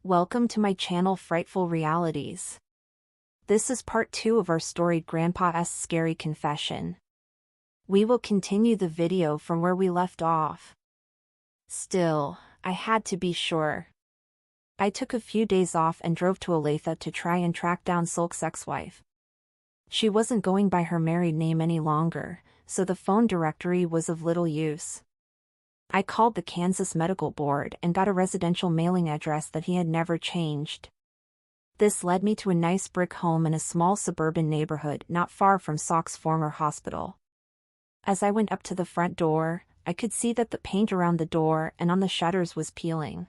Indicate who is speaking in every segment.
Speaker 1: Welcome to my channel Frightful Realities. This is part 2 of our story Grandpa's Scary Confession. We will continue the video from where we left off. Still, I had to be sure. I took a few days off and drove to Olathe to try and track down Sulk's ex-wife. She wasn't going by her married name any longer, so the phone directory was of little use. I called the Kansas Medical Board and got a residential mailing address that he had never changed. This led me to a nice brick home in a small suburban neighborhood not far from Sulk's former hospital. As I went up to the front door, I could see that the paint around the door and on the shutters was peeling.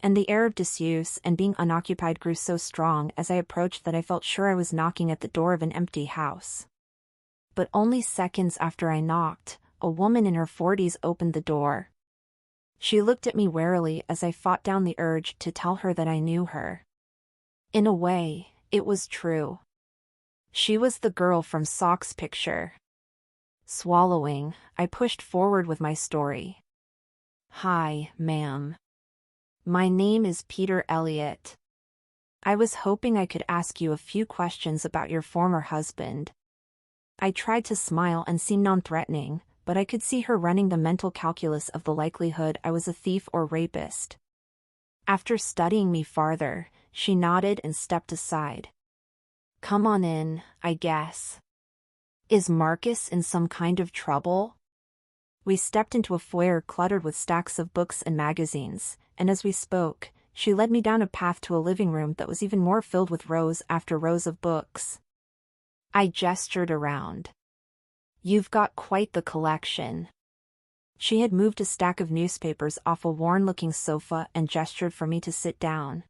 Speaker 1: And the air of disuse and being unoccupied grew so strong as I approached that I felt sure I was knocking at the door of an empty house. But only seconds after I knocked, a woman in her 40s opened the door. She looked at me warily as I fought down the urge to tell her that I knew her. In a way, it was true. She was the girl from Sulk's picture. Swallowing, I pushed forward with my story. "Hi, ma'am. My name is Peter Elliott. I was hoping I could ask you a few questions about your former husband." I tried to smile and seem non-threatening, but I could see her running the mental calculus of the likelihood I was a thief or rapist. After studying me farther, she nodded and stepped aside. "Come on in, I guess. Is Marcus in some kind of trouble?" We stepped into a foyer cluttered with stacks of books and magazines, and as we spoke, she led me down a path to a living room that was even more filled with rows after rows of books. I gestured around. "You've got quite the collection." She had moved a stack of newspapers off a worn-looking sofa and gestured for me to sit down.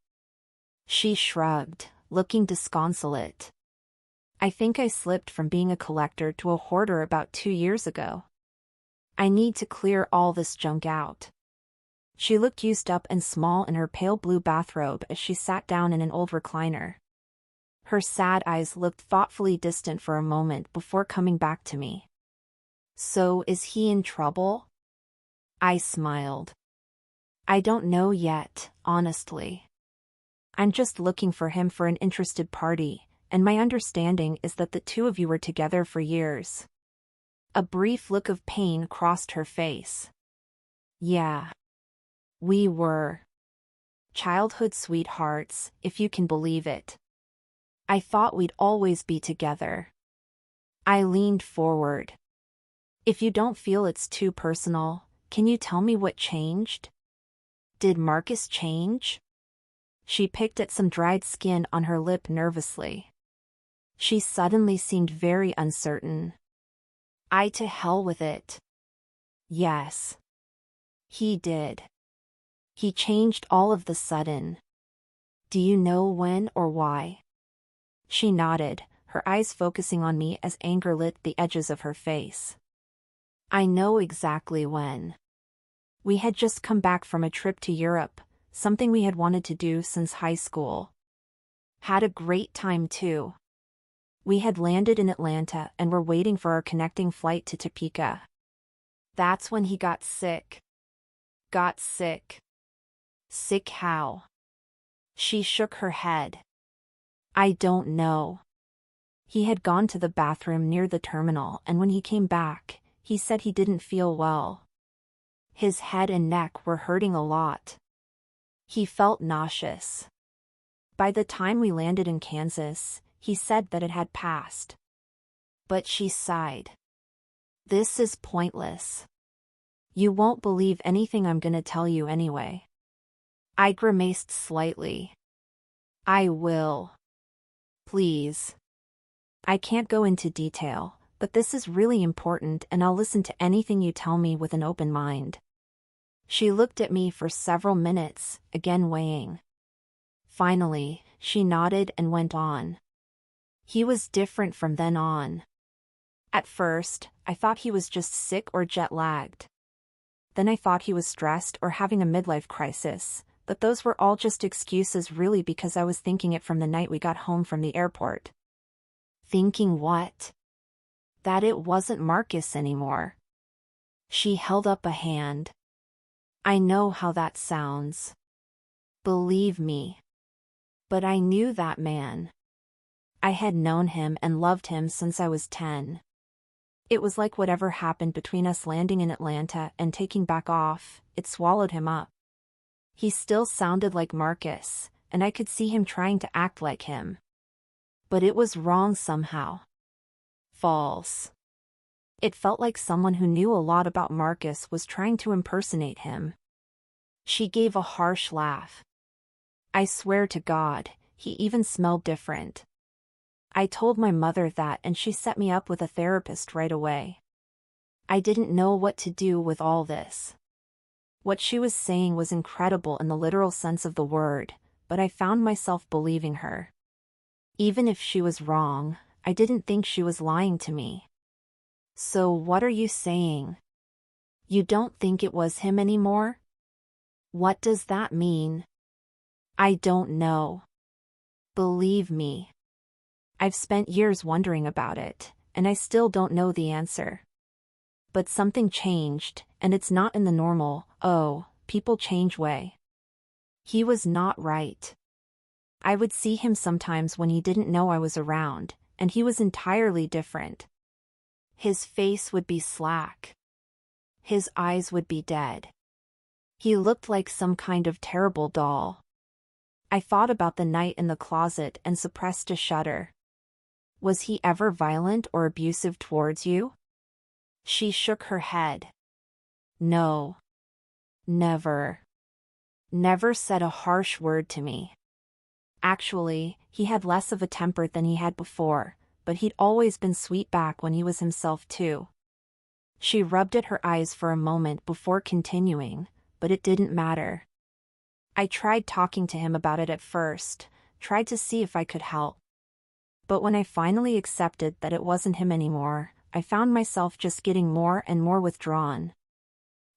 Speaker 1: She shrugged, looking disconsolate. "I think I slipped from being a collector to a hoarder about 2 years ago. I need to clear all this junk out." She looked used up and small in her pale blue bathrobe as she sat down in an old recliner. Her sad eyes looked thoughtfully distant for a moment before coming back to me. "So is he in trouble?" I smiled. "I don't know yet, honestly. I'm just looking for him for an interested party, and my understanding is that the two of you were together for years." A brief look of pain crossed her face. "Yeah. We were. Childhood sweethearts, if you can believe it. I thought we'd always be together." I leaned forward. "If you don't feel it's too personal, can you tell me what changed? Did Marcus change?" She picked at some dried skin on her lip nervously. She suddenly seemed very uncertain. To hell with it. Yes. He did. He changed all of the sudden. Do you know when or why?" She nodded, her eyes focusing on me as anger lit the edges of her face. "I know exactly when. We had just come back from a trip to Europe, something we had wanted to do since high school. Had a great time too. We had landed in Atlanta and were waiting for our connecting flight to Topeka. That's when he got sick." "Got sick? Sick how?" She shook her head. "I don't know. He had gone to the bathroom near the terminal and when he came back, he said he didn't feel well. His head and neck were hurting a lot. He felt nauseous. By the time we landed in Kansas, he said that it had passed." But she sighed. "This is pointless. You won't believe anything I'm gonna tell you anyway." I grimaced slightly. "I will. Please. I can't go into detail, but this is really important and I'll listen to anything you tell me with an open mind." She looked at me for several minutes, again weighing. Finally, she nodded and went on. "He was different from then on. At first, I thought he was just sick or jet-lagged. Then I thought he was stressed or having a midlife crisis, but those were all just excuses really because I was thinking it from the night we got home from the airport." "Thinking what?" "That it wasn't Marcus anymore." She held up a hand. "I know how that sounds. Believe me. But I knew that man. I had known him and loved him since I was 10. It was like whatever happened between us landing in Atlanta and taking back off, it swallowed him up. He still sounded like Marcus, and I could see him trying to act like him. But it was wrong somehow. False. It felt like someone who knew a lot about Marcus was trying to impersonate him. She gave a harsh laugh. I swear to God, he even smelled different. I told my mother that and she set me up with a therapist right away. I didn't know what to do with all this. What she was saying was incredible in the literal sense of the word, but I found myself believing her. Even if she was wrong, I didn't think she was lying to me. So what are you saying? You don't think it was him anymore? What does that mean? I don't know. Believe me. I've spent years wondering about it, and I still don't know the answer. But something changed, and it's not in the normal, oh, people change way. He was not right. I would see him sometimes when he didn't know I was around, and he was entirely different. His face would be slack. His eyes would be dead. He looked like some kind of terrible doll. I thought about the night in the closet and suppressed a shudder. Was he ever violent or abusive towards you? She shook her head. No. Never. Never said a harsh word to me. Actually, he had less of a temper than he had before, but he'd always been sweet back when he was himself too. She rubbed at her eyes for a moment before continuing, but it didn't matter. I tried talking to him about it at first, tried to see if I could help. But when I finally accepted that it wasn't him anymore, I found myself just getting more and more withdrawn.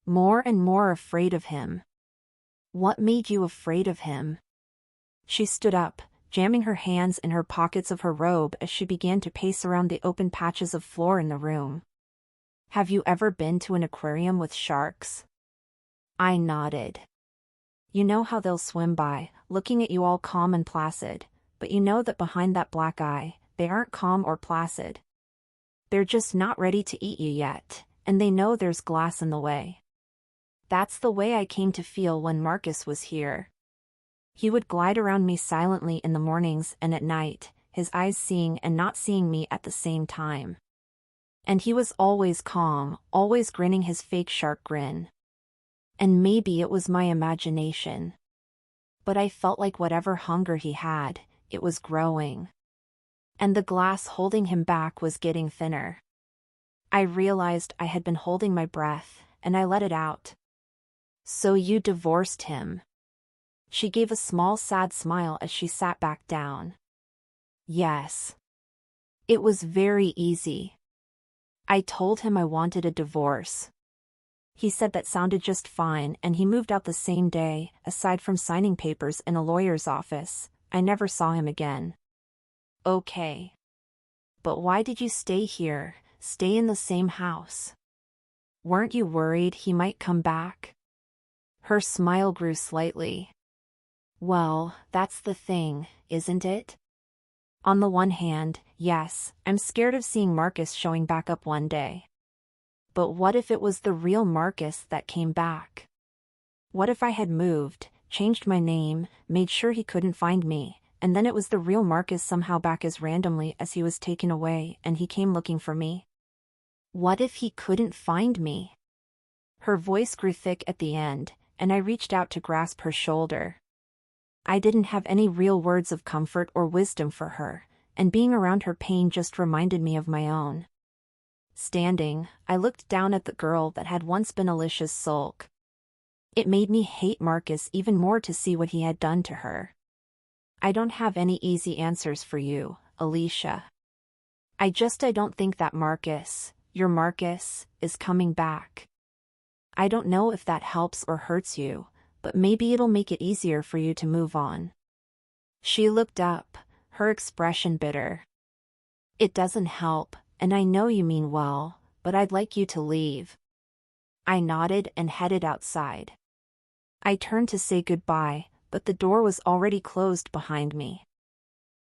Speaker 1: More and more afraid of him. What made you afraid of him? She stood up, jamming her hands in her pockets of her robe as she began to pace around the open patches of floor in the room. Have you ever been to an aquarium with sharks? I nodded. You know how they'll swim by, looking at you all calm and placid, but you know that behind that black eye, they aren't calm or placid. They're just not ready to eat you yet, and they know there's glass in the way. That's the way I came to feel when Marcus was here. He would glide around me silently in the mornings and at night, his eyes seeing and not seeing me at the same time. And he was always calm, always grinning his fake shark grin. And maybe it was my imagination. But I felt like whatever hunger he had, it was growing. And the glass holding him back was getting thinner. I realized I had been holding my breath, and I let it out. So you divorced him. She gave a small sad smile as she sat back down. Yes. It was very easy. I told him I wanted a divorce. He said that sounded just fine and he moved out the same day. Aside from signing papers in a lawyer's office, I never saw him again. Okay. But why did you stay here, stay in the same house? Weren't you worried he might come back? Her smile grew slightly. Well, that's the thing, isn't it? On the one hand, yes, I'm scared of seeing Marcus showing back up one day. But what if it was the real Marcus that came back? What if I had moved, changed my name, made sure he couldn't find me, and then it was the real Marcus somehow back as randomly as he was taken away and he came looking for me? What if he couldn't find me? Her voice grew thick at the end, and I reached out to grasp her shoulder. I didn't have any real words of comfort or wisdom for her, and being around her pain just reminded me of my own. Standing, I looked down at the girl that had once been Alicia's sulk. It made me hate Marcus even more to see what he had done to her. I don't have any easy answers for you, Alicia. I don't think that Marcus, your Marcus, is coming back. I don't know if that helps or hurts you, but maybe it'll make it easier for you to move on. She looked up, her expression bitter. It doesn't help, and I know you mean well, but I'd like you to leave. I nodded and headed outside. I turned to say goodbye, but the door was already closed behind me.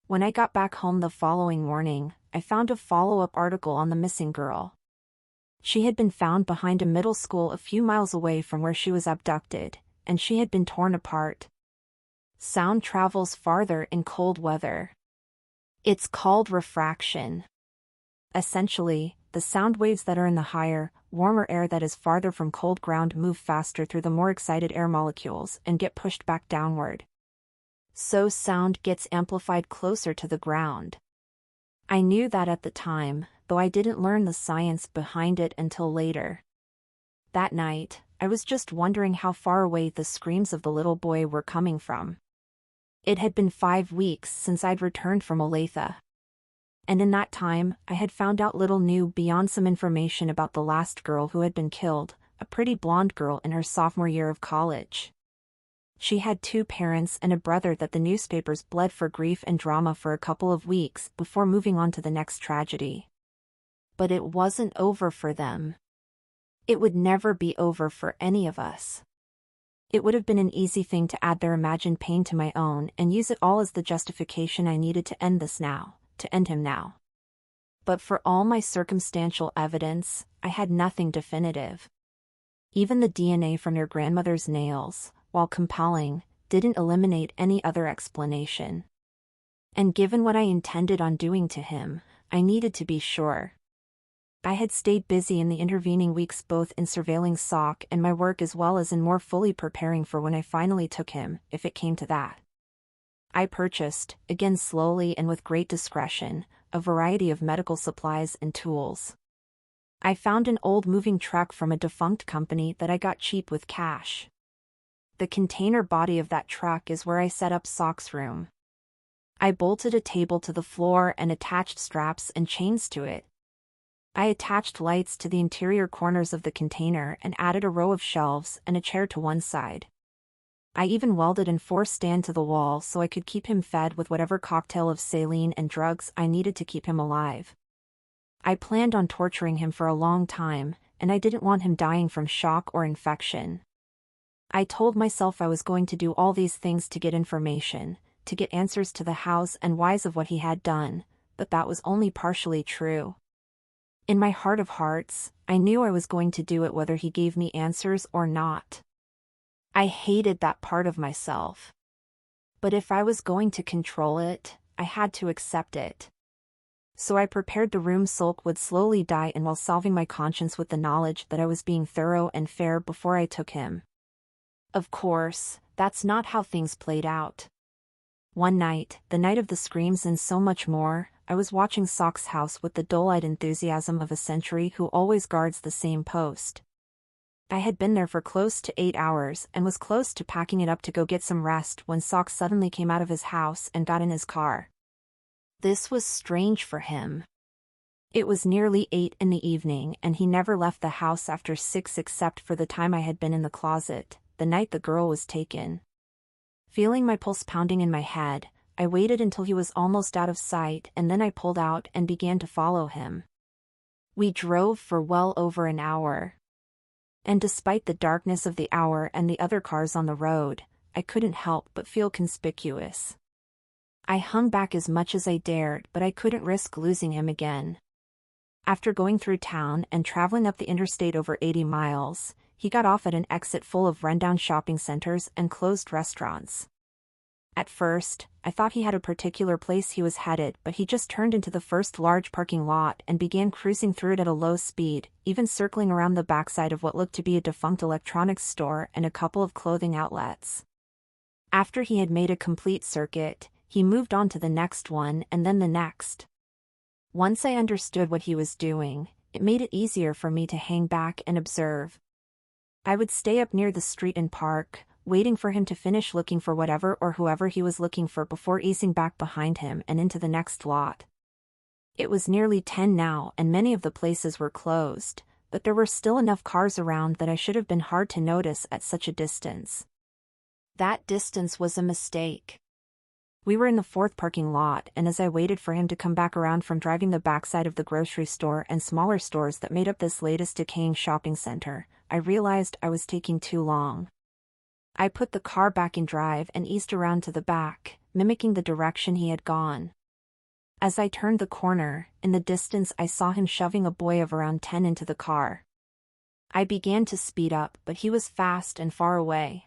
Speaker 1: When I got back home the following morning, I found a follow-up article on the missing girl. She had been found behind a middle school a few miles away from where she was abducted, and she had been torn apart. Sound travels farther in cold weather. It's called refraction. Essentially, the sound waves that are in the higher, warmer air that is farther from cold ground move faster through the more excited air molecules and get pushed back downward. So sound gets amplified closer to the ground. I knew that at the time, though I didn't learn the science behind it until later. That night, I was just wondering how far away the screams of the little boy were coming from. It had been 5 weeks since I'd returned from Olathe. And in that time, I had found out little new beyond some information about the last girl who had been killed, a pretty blonde girl in her sophomore year of college. She had 2 parents and a brother that the newspapers bled for grief and drama for a couple of weeks before moving on to the next tragedy. But it wasn't over for them. It would never be over for any of us. It would have been an easy thing to add their imagined pain to my own and use it all as the justification I needed to end this now, to end him now. But for all my circumstantial evidence, I had nothing definitive. Even the DNA from your grandmother's nails, while compelling, didn't eliminate any other explanation. And given what I intended on doing to him, I needed to be sure. I had stayed busy in the intervening weeks both in surveilling Sock and my work as well as in more fully preparing for when I finally took him, if it came to that. I purchased, again slowly and with great discretion, a variety of medical supplies and tools. I found an old moving truck from a defunct company that I got cheap with cash. The container body of that truck is where I set up Sock's room. I bolted a table to the floor and attached straps and chains to it. I attached lights to the interior corners of the container and added a row of shelves and a chair to one side. I even welded and forced Stan to the wall so I could keep him fed with whatever cocktail of saline and drugs I needed to keep him alive. I planned on torturing him for a long time, and I didn't want him dying from shock or infection. I told myself I was going to do all these things to get information, to get answers to the hows and whys of what he had done, but that was only partially true. In my heart of hearts, I knew I was going to do it whether he gave me answers or not. I hated that part of myself. But if I was going to control it, I had to accept it. So I prepared the room Sulk would slowly die in while salving my conscience with the knowledge that I was being thorough and fair before I took him. Of course, that's not how things played out. One night, the night of the screams and so much more, I was watching Sock's house with the dull-eyed enthusiasm of a sentry who always guards the same post. I had been there for close to 8 hours and was close to packing it up to go get some rest when Sock suddenly came out of his house and got in his car. This was strange for him. It was nearly 8 in the evening and he never left the house after 6 except for the time I had been in the closet, the night the girl was taken. Feeling my pulse pounding in my head, I waited until he was almost out of sight and then I pulled out and began to follow him. We drove for well over an hour. And despite the darkness of the hour and the other cars on the road, I couldn't help but feel conspicuous. I hung back as much as I dared, but I couldn't risk losing him again. After going through town and traveling up the interstate over 80 miles, he got off at an exit full of rundown shopping centers and closed restaurants. At first, I thought he had a particular place he was headed, but he just turned into the first large parking lot and began cruising through it at a low speed, even circling around the backside of what looked to be a defunct electronics store and a couple of clothing outlets. After he had made a complete circuit, he moved on to the next one and then the next. Once I understood what he was doing, it made it easier for me to hang back and observe. I would stay up near the street and park, waiting for him to finish looking for whatever or whoever he was looking for before easing back behind him and into the next lot. It was nearly 10 now and many of the places were closed, but there were still enough cars around that I should have been hard to notice at such a distance. That distance was a mistake. We were in the 4th parking lot, and as I waited for him to come back around from driving the backside of the grocery store and smaller stores that made up this latest decaying shopping center, I realized I was taking too long. I put the car back in drive and eased around to the back, mimicking the direction he had gone. As I turned the corner, in the distance I saw him shoving a boy of around 10 into the car. I began to speed up, but he was fast and far away.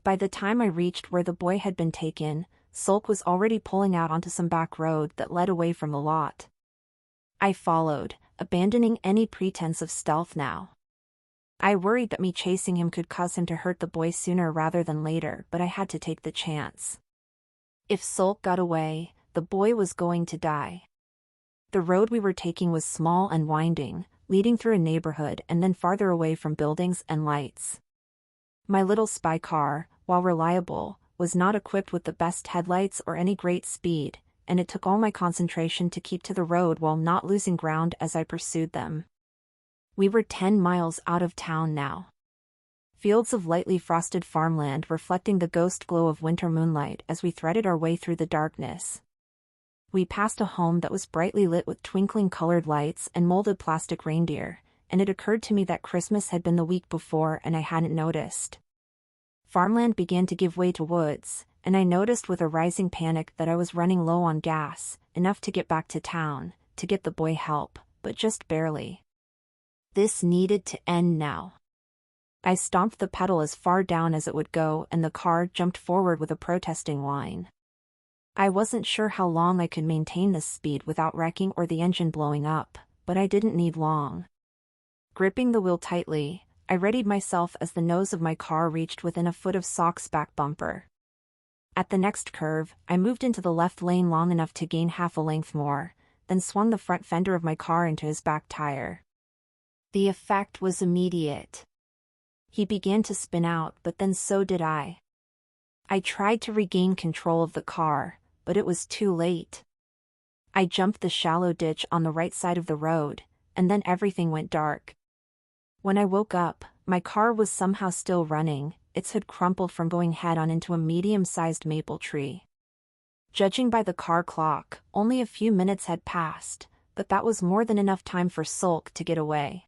Speaker 1: By the time I reached where the boy had been taken, Sulk was already pulling out onto some back road that led away from the lot. I followed, abandoning any pretense of stealth now. I worried that me chasing him could cause him to hurt the boy sooner rather than later, but I had to take the chance. If Sulk got away, the boy was going to die. The road we were taking was small and winding, leading through a neighborhood and then farther away from buildings and lights. My little spy car, while reliable, was not equipped with the best headlights or any great speed, and it took all my concentration to keep to the road while not losing ground as I pursued them. We were 10 miles out of town now. Fields of lightly frosted farmland reflecting the ghost glow of winter moonlight as we threaded our way through the darkness. We passed a home that was brightly lit with twinkling colored lights and molded plastic reindeer, and it occurred to me that Christmas had been the week before and I hadn't noticed. Farmland began to give way to woods, and I noticed with a rising panic that I was running low on gas, enough to get back to town, to get the boy help, but just barely. This needed to end now. I stomped the pedal as far down as it would go and the car jumped forward with a protesting whine. I wasn't sure how long I could maintain this speed without wrecking or the engine blowing up, but I didn't need long. Gripping the wheel tightly, I readied myself as the nose of my car reached within a foot of Sulk's back bumper. At the next curve, I moved into the left lane long enough to gain half a length more, then swung the front fender of my car into his back tire. The effect was immediate. He began to spin out, but then so did I. I tried to regain control of the car, but it was too late. I jumped the shallow ditch on the right side of the road, and then everything went dark. When I woke up, my car was somehow still running, its hood crumpled from going head-on into a medium-sized maple tree. Judging by the car clock, only a few minutes had passed, but that was more than enough time for Sulk to get away.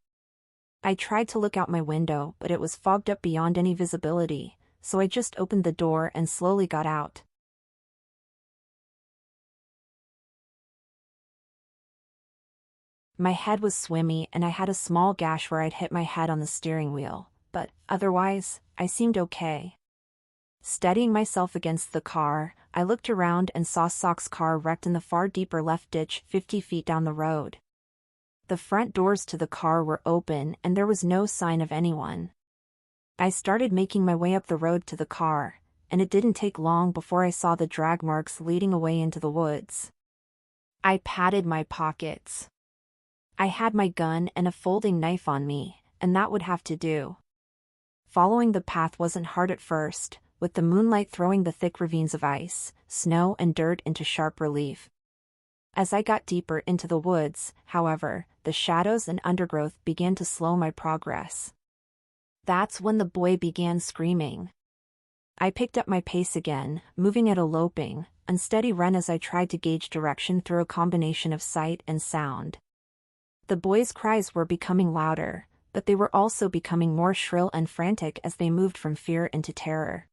Speaker 1: I tried to look out my window, but it was fogged up beyond any visibility, so I just opened the door and slowly got out. My head was swimmy and I had a small gash where I'd hit my head on the steering wheel, but otherwise, I seemed okay. Steadying myself against the car, I looked around and saw Sulk's car wrecked in the far deeper left ditch 50 feet down the road. The front doors to the car were open and there was no sign of anyone. I started making my way up the road to the car, and it didn't take long before I saw the drag marks leading away into the woods. I patted my pockets. I had my gun and a folding knife on me, and that would have to do. Following the path wasn't hard at first, with the moonlight throwing the thick ravines of ice, snow and dirt into sharp relief. As I got deeper into the woods, however, the shadows and undergrowth began to slow my progress. That's when the boy began screaming. I picked up my pace again, moving at a loping, unsteady run as I tried to gauge direction through a combination of sight and sound. The boy's cries were becoming louder, but they were also becoming more shrill and frantic as they moved from fear into terror.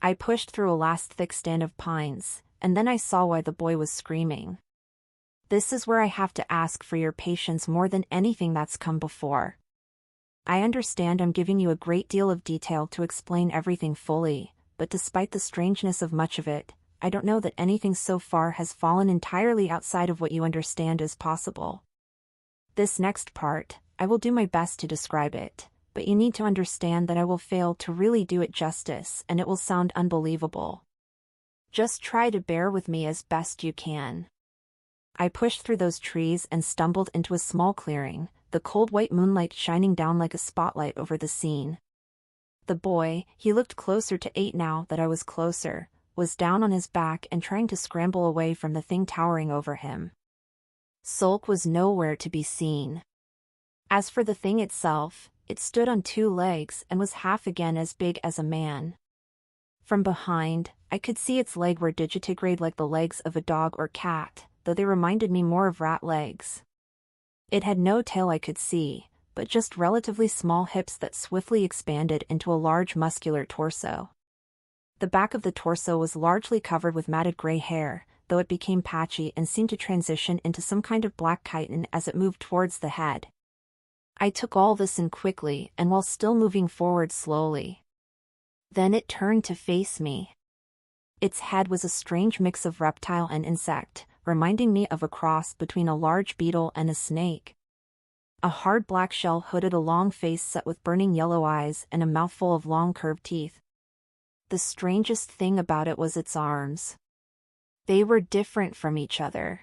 Speaker 1: I pushed through a last thick stand of pines, and then I saw why the boy was screaming. This is where I have to ask for your patience more than anything that's come before. I understand I'm giving you a great deal of detail to explain everything fully, but despite the strangeness of much of it, I don't know that anything so far has fallen entirely outside of what you understand is possible. This next part, I will do my best to describe it, but you need to understand that I will fail to really do it justice and it will sound unbelievable. Just try to bear with me as best you can. I pushed through those trees and stumbled into a small clearing, the cold white moonlight shining down like a spotlight over the scene. The boy, he looked closer to 8 now that I was closer, was down on his back and trying to scramble away from the thing towering over him. Sulk was nowhere to be seen. As for the thing itself, it stood on 2 legs and was half again as big as a man. From behind, I could see its legs were digitigrade like the legs of a dog or cat, though they reminded me more of rat legs. It had no tail I could see, but just relatively small hips that swiftly expanded into a large muscular torso. The back of the torso was largely covered with matted gray hair, though it became patchy and seemed to transition into some kind of black chitin as it moved towards the head. I took all this in quickly and while still moving forward slowly. Then it turned to face me. Its head was a strange mix of reptile and insect, reminding me of a cross between a large beetle and a snake. A hard black shell hooded a long face set with burning yellow eyes and a mouthful of long curved teeth. The strangest thing about it was its arms. They were different from each other.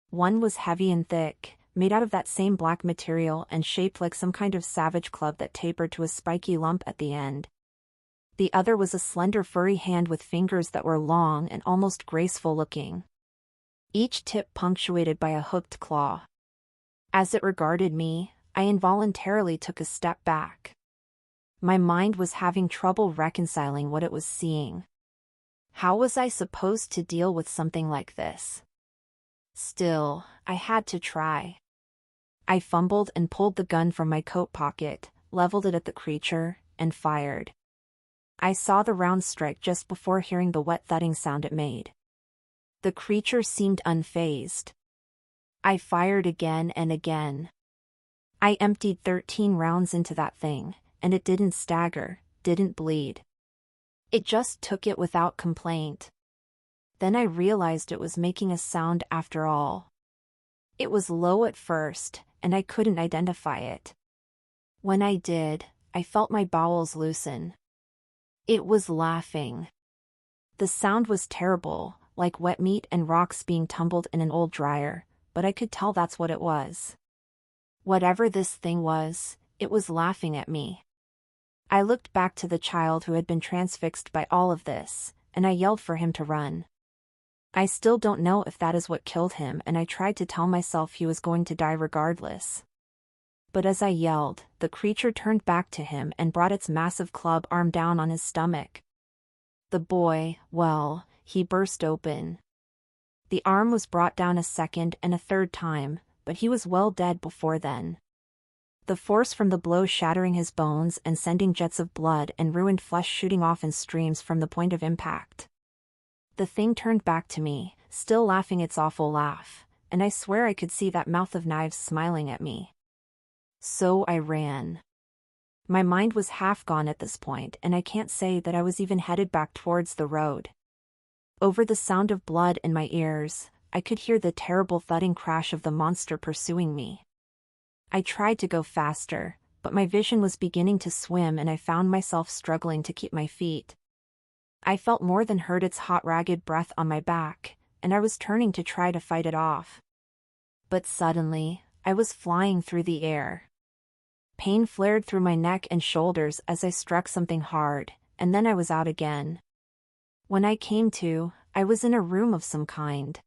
Speaker 1: One was heavy and thick, made out of that same black material and shaped like some kind of savage club that tapered to a spiky lump at the end. The other was a slender furry hand with fingers that were long and almost graceful looking. Each tip punctuated by a hooked claw. As it regarded me, I involuntarily took a step back. My mind was having trouble reconciling what it was seeing. How was I supposed to deal with something like this? Still, I had to try. I fumbled and pulled the gun from my coat pocket, leveled it at the creature, and fired. I saw the round strike just before hearing the wet thudding sound it made. The creature seemed unfazed. I fired again and again. I emptied 13 rounds into that thing, and it didn't stagger, didn't bleed. It just took it without complaint. Then I realized it was making a sound after all. It was low at first, and I couldn't identify it. When I did, I felt my bowels loosen. It was laughing. The sound was terrible, like wet meat and rocks being tumbled in an old dryer, but I could tell that's what it was. Whatever this thing was, it was laughing at me. I looked back to the child who had been transfixed by all of this, and I yelled for him to run. I still don't know if that is what killed him, and I tried to tell myself he was going to die regardless. But as I yelled, the creature turned back to him and brought its massive club arm down on his stomach. The boy, well, he burst open. The arm was brought down a second and a third time, but he was well dead before then. The force from the blow shattering his bones and sending jets of blood and ruined flesh shooting off in streams from the point of impact. The thing turned back to me, still laughing its awful laugh, and I swear I could see that mouth of knives smiling at me. So I ran. My mind was half gone at this point, and I can't say that I was even headed back towards the road. Over the sound of blood in my ears, I could hear the terrible thudding crash of the monster pursuing me. I tried to go faster, but my vision was beginning to swim and I found myself struggling to keep my feet. I felt more than heard its hot ragged breath on my back, and I was turning to try to fight it off. But suddenly, I was flying through the air. Pain flared through my neck and shoulders as I struck something hard, and then I was out again. When I came to, I was in a room of some kind.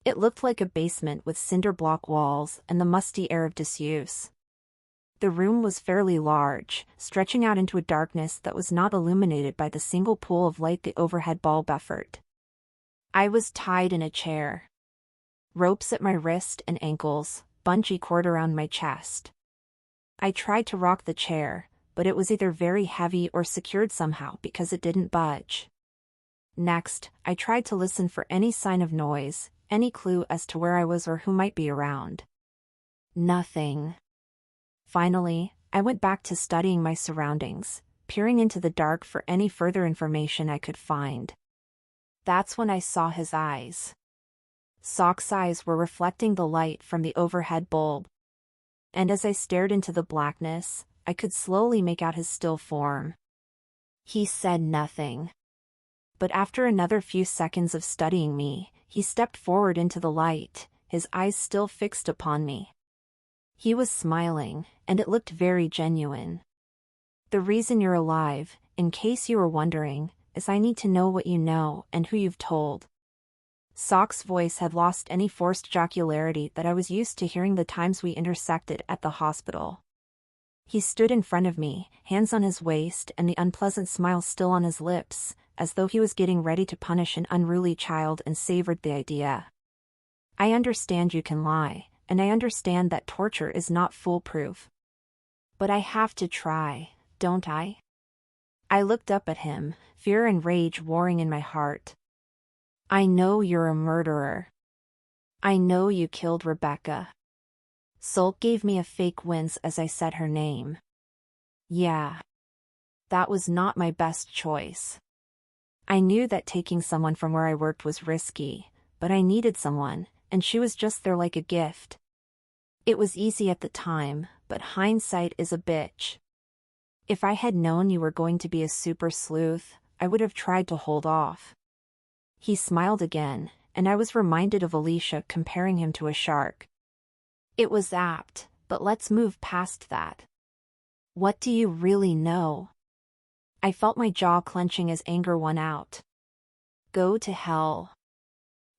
Speaker 1: It looked like a basement with cinder block walls and the musty air of disuse. The room was fairly large, stretching out into a darkness that was not illuminated by the single pool of light the overhead bulb offered. I was tied in a chair. Ropes at my wrist and ankles, bungee cord around my chest. I tried to rock the chair, but it was either very heavy or secured somehow because it didn't budge. Next, I tried to listen for any sign of noise, any clue as to where I was or who might be around. Nothing. Finally, I went back to studying my surroundings, peering into the dark for any further information I could find. That's when I saw his eyes. Sock's eyes were reflecting the light from the overhead bulb. And as I stared into the blackness, I could slowly make out his still form. He said nothing. But after another few seconds of studying me, he stepped forward into the light, his eyes still fixed upon me. He was smiling, and it looked very genuine. The reason you're alive, in case you were wondering, is I need to know what you know and who you've told. Sock's voice had lost any forced jocularity that I was used to hearing the times we intersected at the hospital. He stood in front of me, hands on his waist and the unpleasant smile still on his lips, as though he was getting ready to punish an unruly child and savored the idea. I understand you can lie, and I understand that torture is not foolproof, But I have to try, don't I? I looked up at him, fear and rage warring in my heart. I know you're a murderer. I know you killed Rebecca. Sulk gave me a fake wince as I said her name. Yeah. That was not my best choice. I knew that taking someone from where I worked was risky, but I needed someone, and she was just there like a gift. It was easy at the time, but hindsight is a bitch. If I had known you were going to be a super sleuth, I would have tried to hold off. He smiled again, and I was reminded of Alicia comparing him to a shark. It was apt, but let's move past that. What do you really know? I felt my jaw clenching as anger won out. Go to hell.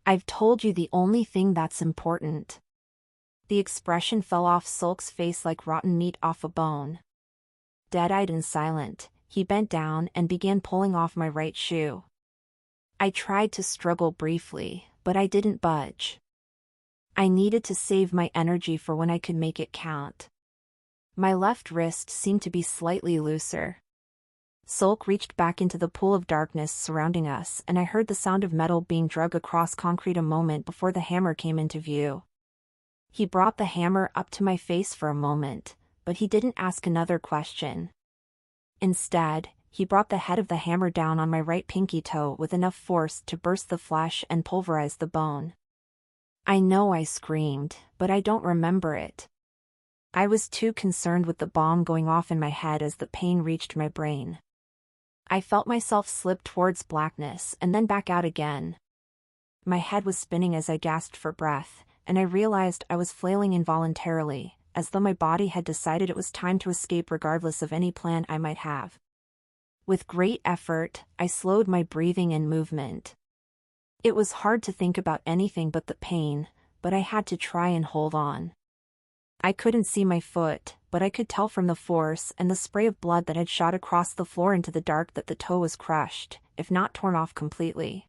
Speaker 1: I've told you the only thing that's important. The expression fell off Sulk's face like rotten meat off a bone. Dead-eyed and silent, he bent down and began pulling off my right shoe. I tried to struggle briefly, but I didn't budge. I needed to save my energy for when I could make it count. My left wrist seemed to be slightly looser. Sulk reached back into the pool of darkness surrounding us, and I heard the sound of metal being dragged across concrete a moment before the hammer came into view. He brought the hammer up to my face for a moment, but he didn't ask another question. Instead, he brought the head of the hammer down on my right pinky toe with enough force to burst the flesh and pulverize the bone. I know I screamed, but I don't remember it. I was too concerned with the bomb going off in my head as the pain reached my brain. I felt myself slip towards blackness and then back out again. My head was spinning as I gasped for breath, and I realized I was flailing involuntarily, as though my body had decided it was time to escape regardless of any plan I might have. With great effort, I slowed my breathing and movement. It was hard to think about anything but the pain, but I had to try and hold on. I couldn't see my foot, but I could tell from the force and the spray of blood that had shot across the floor into the dark that the toe was crushed, if not torn off completely.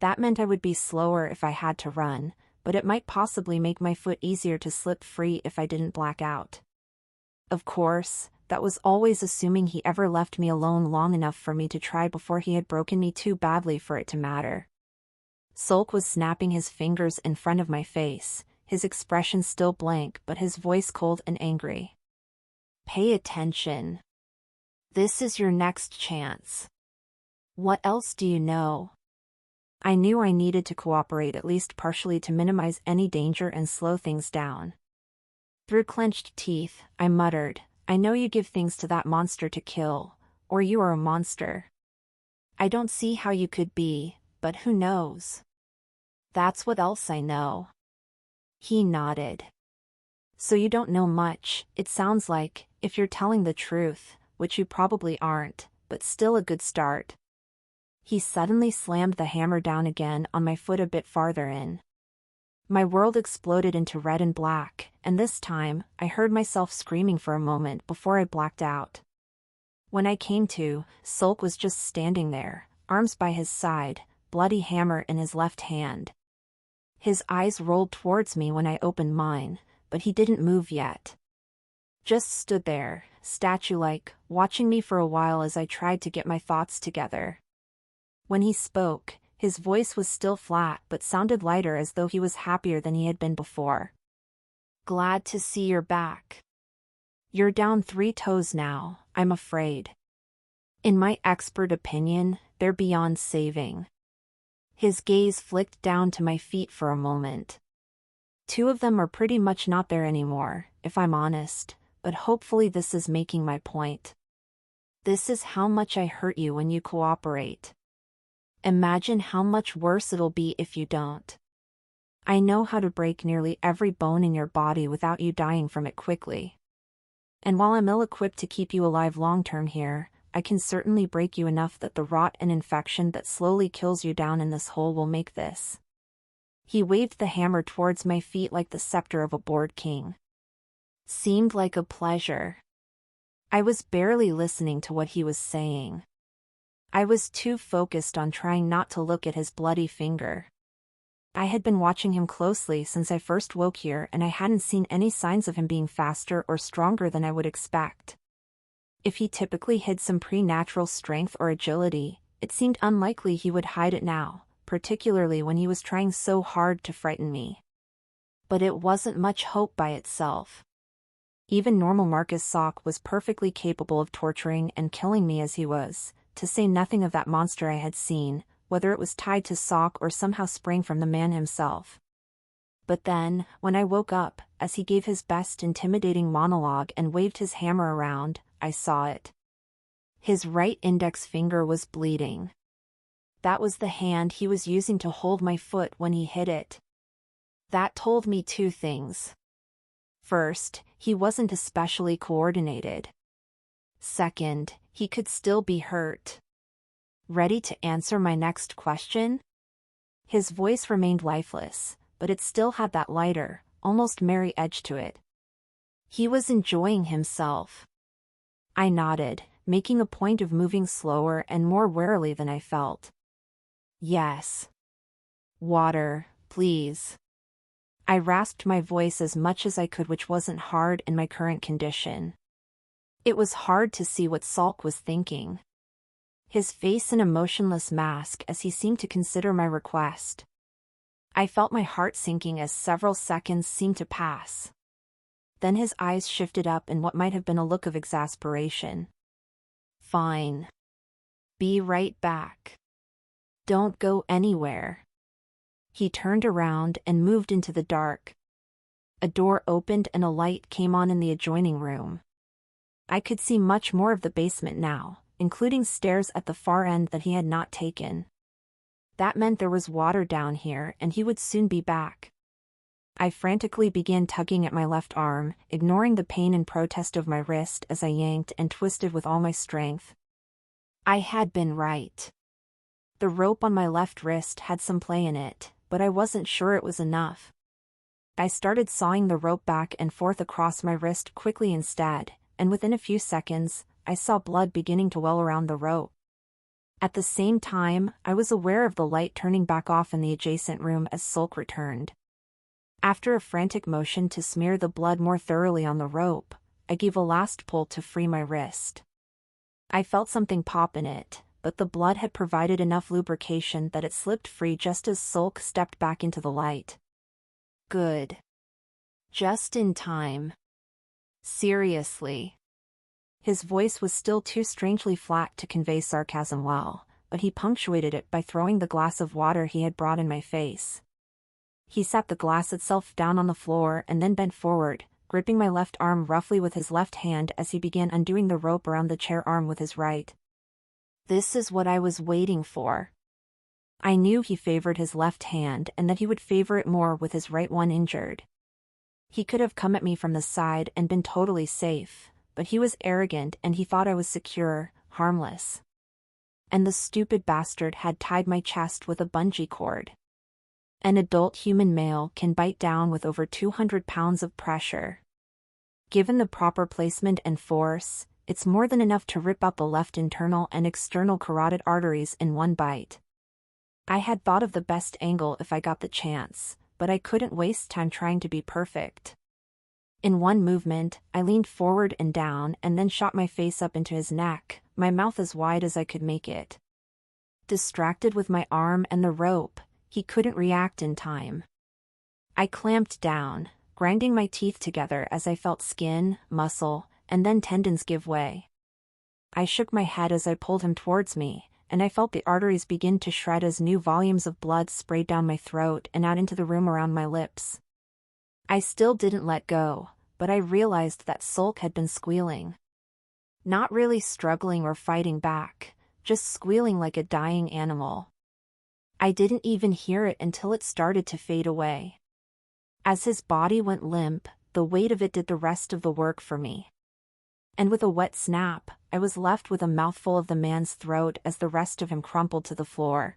Speaker 1: That meant I would be slower if I had to run, but it might possibly make my foot easier to slip free if I didn't black out. Of course, that was always assuming he ever left me alone long enough for me to try before he had broken me too badly for it to matter. Sulk was snapping his fingers in front of my face, his expression still blank but his voice cold and angry. Pay attention. This is your next chance. What else do you know? I knew I needed to cooperate at least partially to minimize any danger and slow things down. Through clenched teeth, I muttered, I know you give things to that monster to kill, or you are a monster. I don't see how you could be, but who knows? That's what else I know. He nodded. So you don't know much, it sounds like, if you're telling the truth, which you probably aren't, but still a good start. He suddenly slammed the hammer down again on my foot a bit farther in. My world exploded into red and black, and this time, I heard myself screaming for a moment before I blacked out. When I came to, Sulk was just standing there, arms by his side, bloody hammer in his left hand. His eyes rolled towards me when I opened mine, but he didn't move yet. Just stood there, statue-like, watching me for a while as I tried to get my thoughts together. When he spoke, his voice was still flat but sounded lighter as though he was happier than he had been before. Glad to see you're back. You're down 3 toes now, I'm afraid. In my expert opinion, they're beyond saving. His gaze flicked down to my feet for a moment. 2 of them are pretty much not there anymore, if I'm honest, but hopefully this is making my point. This is how much I hurt you when you cooperate. Imagine how much worse it'll be if you don't. I know how to break nearly every bone in your body without you dying from it quickly. And while I'm ill-equipped to keep you alive long-term here, I can certainly break you enough that the rot and infection that slowly kills you down in this hole will make this. He waved the hammer towards my feet like the scepter of a bored king. Seemed like a pleasure. I was barely listening to what he was saying. I was too focused on trying not to look at his bloody finger. I had been watching him closely since I first woke here, and I hadn't seen any signs of him being faster or stronger than I would expect. If he typically hid some preternatural strength or agility, it seemed unlikely he would hide it now, particularly when he was trying so hard to frighten me. But it wasn't much hope by itself. Even normal Marcus Sock was perfectly capable of torturing and killing me as he was, to say nothing of that monster I had seen, whether it was tied to Sock or somehow sprang from the man himself. But then, when I woke up, as he gave his best intimidating monologue and waved his hammer around, I saw it. His right index finger was bleeding. That was the hand he was using to hold my foot when he hit it. That told me two things. First, he wasn't especially coordinated. Second, he could still be hurt. Ready to answer my next question? His voice remained lifeless, but it still had that lighter, almost merry edge to it. He was enjoying himself. I nodded, making a point of moving slower and more warily than I felt. Yes. Water, please. I rasped my voice as much as I could, which wasn't hard in my current condition. It was hard to see what Salk was thinking. His face an emotionless mask as he seemed to consider my request. I felt my heart sinking as several seconds seemed to pass. Then his eyes shifted up in what might have been a look of exasperation. Fine. Be right back. Don't go anywhere. He turned around and moved into the dark. A door opened and a light came on in the adjoining room. I could see much more of the basement now, including stairs at the far end that he had not taken. That meant there was water down here and he would soon be back. I frantically began tugging at my left arm, ignoring the pain and protest of my wrist as I yanked and twisted with all my strength. I had been right. The rope on my left wrist had some play in it, but I wasn't sure it was enough. I started sawing the rope back and forth across my wrist quickly instead, and within a few seconds, I saw blood beginning to well around the rope. At the same time, I was aware of the light turning back off in the adjacent room as Sulk returned. After a frantic motion to smear the blood more thoroughly on the rope, I gave a last pull to free my wrist. I felt something pop in it, but the blood had provided enough lubrication that it slipped free just as Sulk stepped back into the light. Good. Just in time. Seriously. His voice was still too strangely flat to convey sarcasm well, but he punctuated it by throwing the glass of water he had brought in my face. He set the glass itself down on the floor and then bent forward, gripping my left arm roughly with his left hand as he began undoing the rope around the chair arm with his right. This is what I was waiting for. I knew he favored his left hand and that he would favor it more with his right one injured. He could have come at me from the side and been totally safe, but he was arrogant and he thought I was secure, harmless. And the stupid bastard had tied my chest with a bungee cord. An adult human male can bite down with over 200 pounds of pressure. Given the proper placement and force, it's more than enough to rip out the left internal and external carotid arteries in one bite. I had thought of the best angle if I got the chance, but I couldn't waste time trying to be perfect. In one movement, I leaned forward and down and then shot my face up into his neck, my mouth as wide as I could make it. Distracted with my arm and the rope, he couldn't react in time. I clamped down, grinding my teeth together as I felt skin, muscle, and then tendons give way. I shook my head as I pulled him towards me, and I felt the arteries begin to shred as new volumes of blood sprayed down my throat and out into the room around my lips. I still didn't let go, but I realized that Sulk had been squealing. Not really struggling or fighting back, just squealing like a dying animal. I didn't even hear it until it started to fade away. As his body went limp, the weight of it did the rest of the work for me. And with a wet snap, I was left with a mouthful of the man's throat as the rest of him crumpled to the floor.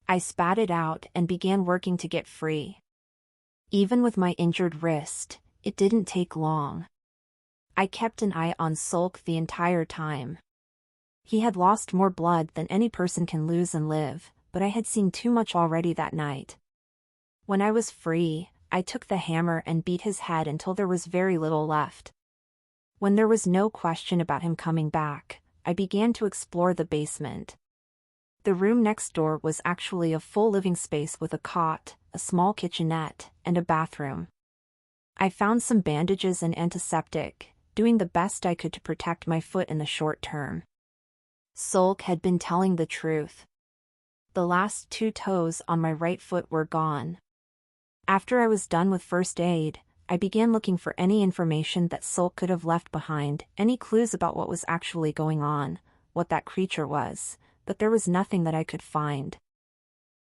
Speaker 1: I spat it out and began working to get free. Even with my injured wrist, it didn't take long. I kept an eye on Sulk the entire time. He had lost more blood than any person can lose and live, but I had seen too much already that night. When I was free, I took the hammer and beat his head until there was very little left. When there was no question about him coming back, I began to explore the basement. The room next door was actually a full living space with a cot, a small kitchenette, and a bathroom. I found some bandages and antiseptic, doing the best I could to protect my foot in the short term. Sulk had been telling the truth. The last 2 toes on my right foot were gone. After I was done with first aid, I began looking for any information that Sulk could have left behind, any clues about what was actually going on, what that creature was, but there was nothing that I could find.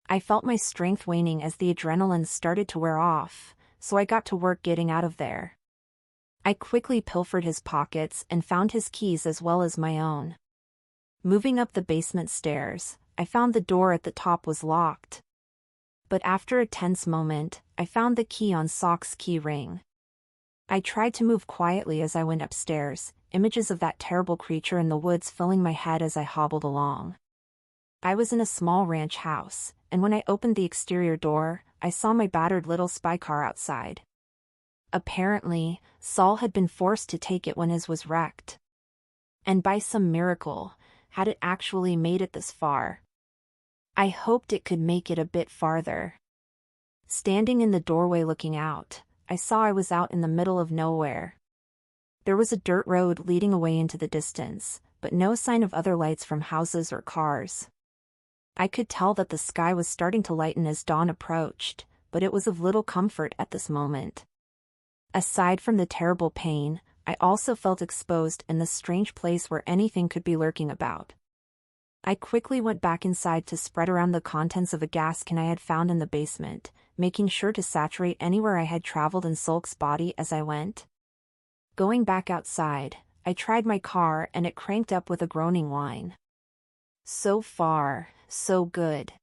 Speaker 1: I felt my strength waning as the adrenaline started to wear off, so I got to work getting out of there. I quickly pilfered his pockets and found his keys as well as my own. Moving up the basement stairs, I found the door at the top was locked. But after a tense moment, I found the key on Sulk's key ring. I tried to move quietly as I went upstairs, images of that terrible creature in the woods filling my head as I hobbled along. I was in a small ranch house, and when I opened the exterior door, I saw my battered little spy car outside. Apparently, Saul had been forced to take it when his was wrecked. And by some miracle, had it actually made it this far? I hoped it could make it a bit farther. Standing in the doorway looking out, I saw I was out in the middle of nowhere. There was a dirt road leading away into the distance, but no sign of other lights from houses or cars. I could tell that the sky was starting to lighten as dawn approached, but it was of little comfort at this moment. Aside from the terrible pain, I also felt exposed in this strange place where anything could be lurking about. I quickly went back inside to spread around the contents of a gas can I had found in the basement, making sure to saturate anywhere I had traveled in Sulk's body as I went. Going back outside, I tried my car and it cranked up with a groaning whine. So far, so good.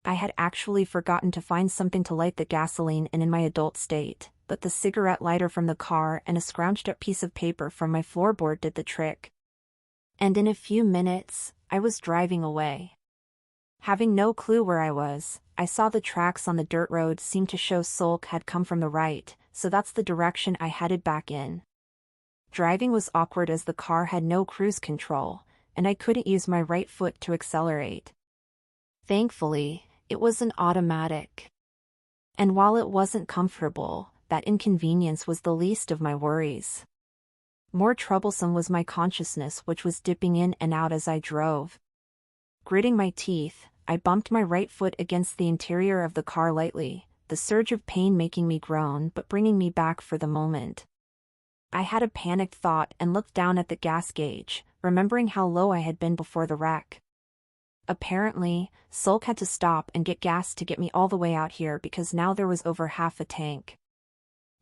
Speaker 1: I had actually forgotten to find something to light the gasoline in my adult state, but the cigarette lighter from the car and a scrounged up piece of paper from my floorboard did the trick. And in a few minutes, I was driving away. Having no clue where I was, I saw the tracks on the dirt road seem to show Sulk had come from the right, so that's the direction I headed back in. Driving was awkward as the car had no cruise control, and I couldn't use my right foot to accelerate. Thankfully, it was an automatic. And while it wasn't comfortable, that inconvenience was the least of my worries. More troublesome was my consciousness, which was dipping in and out as I drove. Gritting my teeth, I bumped my right foot against the interior of the car lightly, the surge of pain making me groan but bringing me back for the moment. I had a panicked thought and looked down at the gas gauge, remembering how low I had been before the wreck. Apparently, Sulk had to stop and get gas to get me all the way out here because now there was over half a tank.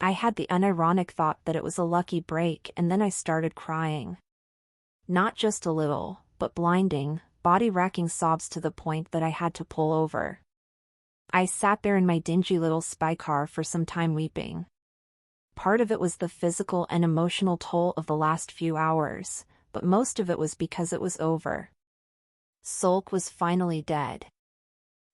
Speaker 1: I had the unironic thought that it was a lucky break, and then I started crying. Not just a little, but blinding, body-racking sobs to the point that I had to pull over. I sat there in my dingy little spy car for some time weeping. Part of it was the physical and emotional toll of the last few hours, but most of it was because it was over. Sulk was finally dead.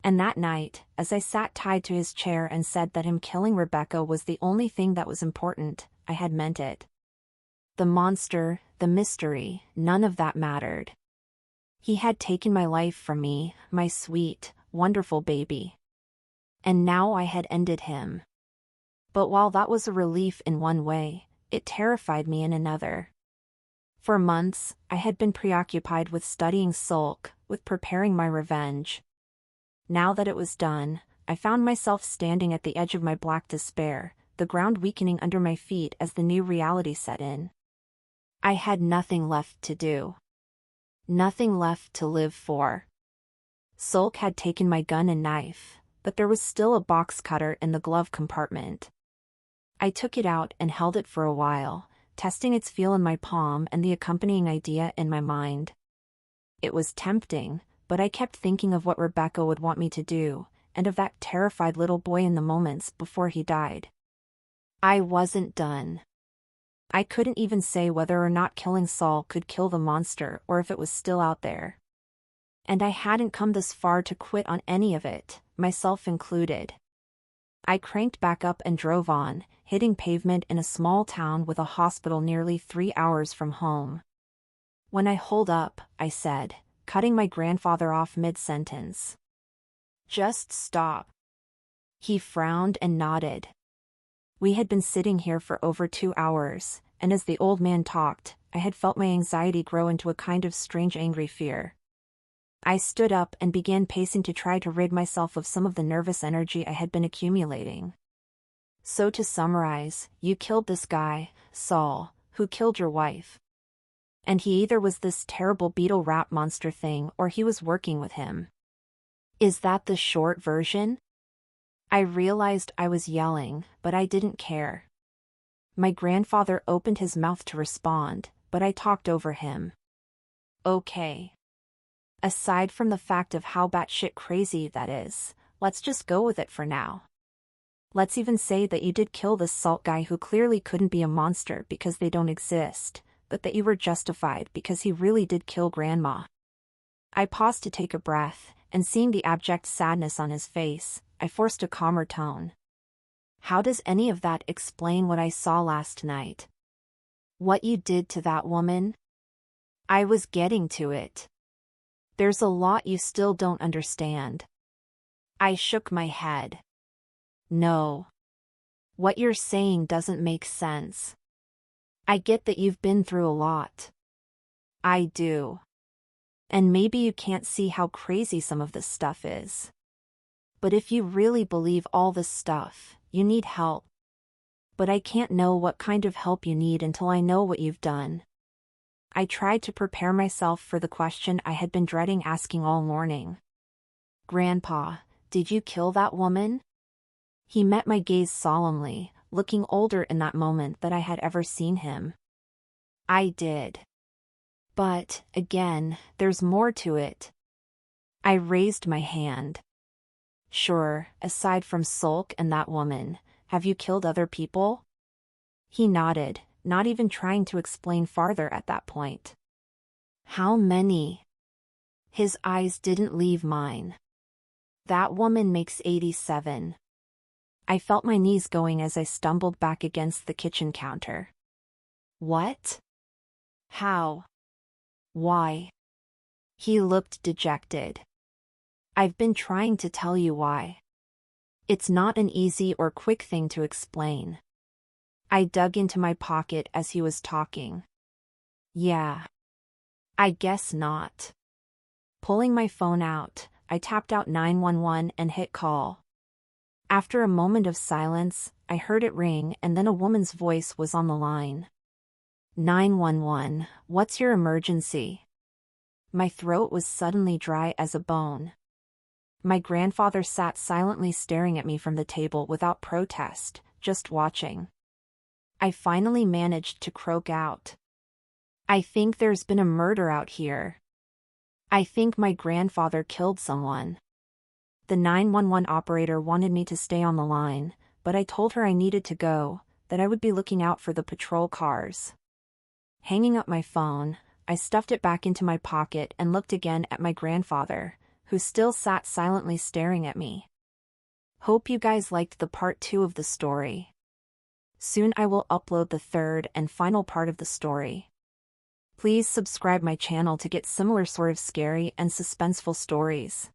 Speaker 1: And that night, as I sat tied to his chair and said that him killing Rebecca was the only thing that was important, I had meant it. The monster, the mystery, none of that mattered. He had taken my life from me, my sweet, wonderful baby. And now I had ended him. But while that was a relief in one way, it terrified me in another. For months, I had been preoccupied with studying Sulk, with preparing my revenge. Now that it was done, I found myself standing at the edge of my black despair, the ground weakening under my feet as the new reality set in. I had nothing left to do. Nothing left to live for. Sulk had taken my gun and knife, but there was still a box cutter in the glove compartment. I took it out and held it for a while, testing its feel in my palm and the accompanying idea in my mind. It was tempting, but I kept thinking of what Rebecca would want me to do, and of that terrified little boy in the moments before he died. I wasn't done. I couldn't even say whether or not killing Saul could kill the monster or if it was still out there. And I hadn't come this far to quit on any of it, myself included. I cranked back up and drove on, hitting pavement in a small town with a hospital nearly 3 hours from home. When I hold up, I said, cutting my grandfather off mid-sentence. Just stop. He frowned and nodded. We had been sitting here for over 2 hours, and as the old man talked, I had felt my anxiety grow into a kind of strange angry fear. I stood up and began pacing to try to rid myself of some of the nervous energy I had been accumulating. So to summarize, you killed this guy, Saul, who killed your wife. And he either was this terrible beetle rat monster thing or he was working with him. Is that the short version? I realized I was yelling, but I didn't care. My grandfather opened his mouth to respond, but I talked over him. Okay. Aside from the fact of how batshit crazy that is, let's just go with it for now. Let's even say that you did kill this salt guy who clearly couldn't be a monster because they don't exist, but that you were justified because he really did kill Grandma. I paused to take a breath, and seeing the abject sadness on his face, I forced a calmer tone. How does any of that explain what I saw last night? What you did to that woman? I was getting to it. There's a lot you still don't understand. I shook my head. No. What you're saying doesn't make sense. I get that you've been through a lot. I do. And maybe you can't see how crazy some of this stuff is. But if you really believe all this stuff, you need help. But I can't know what kind of help you need until I know what you've done. I tried to prepare myself for the question I had been dreading asking all morning. Grandpa, did you kill that woman? He met my gaze solemnly, looking older in that moment than I had ever seen him. I did. But, again, there's more to it. I raised my hand. Sure, aside from Sulk and that woman, have you killed other people? He nodded, not even trying to explain farther at that point. How many? His eyes didn't leave mine. That woman makes 87. I felt my knees going as I stumbled back against the kitchen counter. What? How? Why? He looked dejected. I've been trying to tell you why. It's not an easy or quick thing to explain. I dug into my pocket as he was talking. Yeah. I guess not. Pulling my phone out, I tapped out 911 and hit call. After a moment of silence, I heard it ring and then a woman's voice was on the line. 911, what's your emergency? My throat was suddenly dry as a bone. My grandfather sat silently staring at me from the table without protest, just watching. I finally managed to croak out. I think there's been a murder out here. I think my grandfather killed someone. The 911 operator wanted me to stay on the line, but I told her I needed to go, that I would be looking out for the patrol cars. Hanging up my phone, I stuffed it back into my pocket and looked again at my grandfather, who still sat silently staring at me. Hope you guys liked the part 2 of the story. Soon I will upload the third and final part of the story. Please subscribe my channel to get similar sort of scary and suspenseful stories.